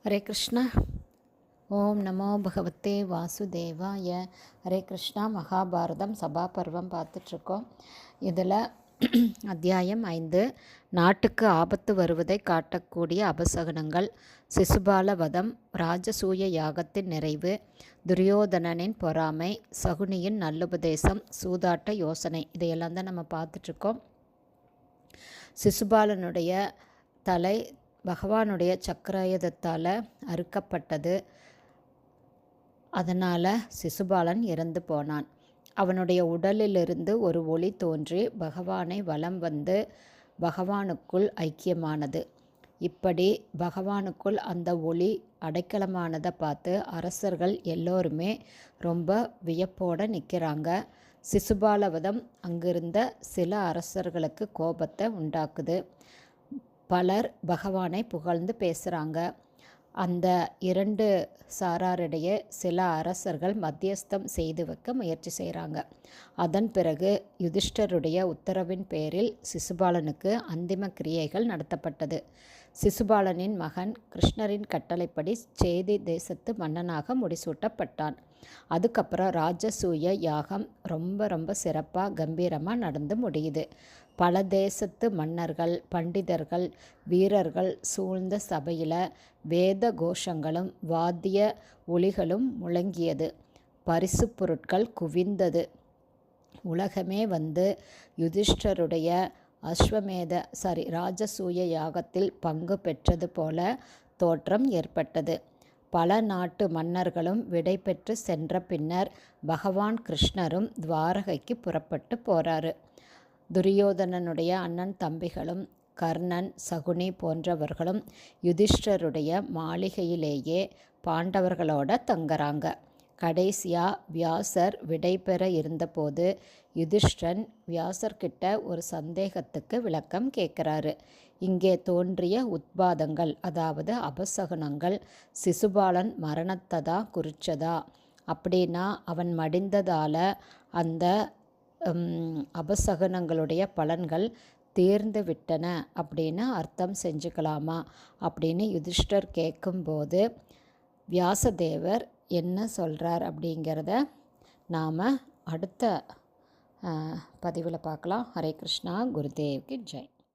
ஹரே கிருஷ்ணா. ஓம் நமோ பகவத்தே வாசுதேவாய. ஹரே கிருஷ்ணா. மகாபாரதம் சபாபர்வம் பார்த்துட்ருக்கோம். இதில் அத்தியாயம் 5, நாட்டுக்கு ஆபத்து வருவதை காட்டக்கூடிய அபசகனங்கள், சிசுபால வதம், ராஜசூய யாகத்தின் நிறைவு, துரியோதனனின் பொறாமை, சகுனியின் நல்லுபதேசம், சூதாட்ட யோசனை, இதையெல்லாம் தான் நம்ம பார்த்துட்ருக்கோம். சிசுபாலனுடைய தலை பகவானுடைய சக்கராயுதத்தால் அறுக்கப்பட்டது. அதனால் சிசுபாலன் இறந்து போனான். அவனுடைய உடலிலிருந்து ஒரு ஒளி தோன்றி பகவானை வலம் வந்து பகவானுக்குள் ஐக்கியமானது. இப்படி பகவானுக்குள் அந்த ஒளி அடைக்கலமானதை பார்த்து அரசர்கள் எல்லோருமே ரொம்ப வியப்போடு நிற்கிறாங்க. சிசுபாலவதம் அங்கிருந்த சில அரசர்களுக்கு கோபத்தை உண்டாக்குது. பலர் பகவானை புகழ்ந்து பேசுகிறாங்க. அந்த 2 சாராரிடையே சில அரசர்கள் மத்தியஸ்தம் செய்து வைக்க முயற்சி செய்கிறாங்க. அதன் பிறகு யுதிஷ்டருடைய உத்தரவின் பேரில் சிசுபாலனுக்கு அந்திம கிரியைகள் நடத்தப்பட்டது. சிசுபாலனின் மகன் கிருஷ்ணரின் கட்டளைப்படி சேதி தேசத்து மன்னனாக முடிசூட்டப்பட்டான். அதுக்கப்புறம் ராஜசூய யாகம் ரொம்ப சிறப்பாக கம்பீரமாக நடந்து முடியுது. பல தேசத்து மன்னர்கள், பண்டிதர்கள், வீரர்கள் சூழ்ந்த சபையில் வேத கோஷங்களும் வாத்திய ஒலிகளும் முழங்கியது. பரிசு பொருட்கள் குவிந்தது. உலகமே வந்து யுதிஷ்டருடைய ராஜசூய யாகத்தில் பங்கு பெற்றது போல தோற்றம் ஏற்பட்டது. பல நாட்டு மன்னர்களும் விடை பெற்று சென்ற பின்னர் பகவான் கிருஷ்ணரும் துவாரகைக்கு புறப்பட்டு போகிறாரு. துரியோதனனுடைய அண்ணன் தம்பிகளும் கர்ணன், சகுனி போன்றவர்களும் யுதிஷ்டருடைய மாளிகையிலேயே பாண்டவர்களோட தங்குறாங்க. கடைசியாக வியாசர் விடை பெற இருந்தபோது யுதிஷ்டன் வியாசர்கிட்ட ஒரு சந்தேகத்துக்கு விளக்கம் கேட்குறாரு. இங்கே தோன்றிய உத்பாதங்கள், அதாவது அபசகுனங்கள், சிசுபாலன் மரணத்தை தான் குறித்ததா? அப்படின்னா அவன் மடிந்ததால் அந்த அபசகுனங்களுடைய பலன்கள் தேர்ந்து விட்டன அப்படின்னு அர்த்தம் செஞ்சுக்கலாமா அப்படின்னு யுதிஷ்டர் கேட்கும்போது வியாசதேவர் என்ன சொல்கிறார் அப்படிங்கிறத நாம் அடுத்த பதிவில் பார்க்கலாம். ஹரே கிருஷ்ணா. குருதேவ்க்கு ஜெய்.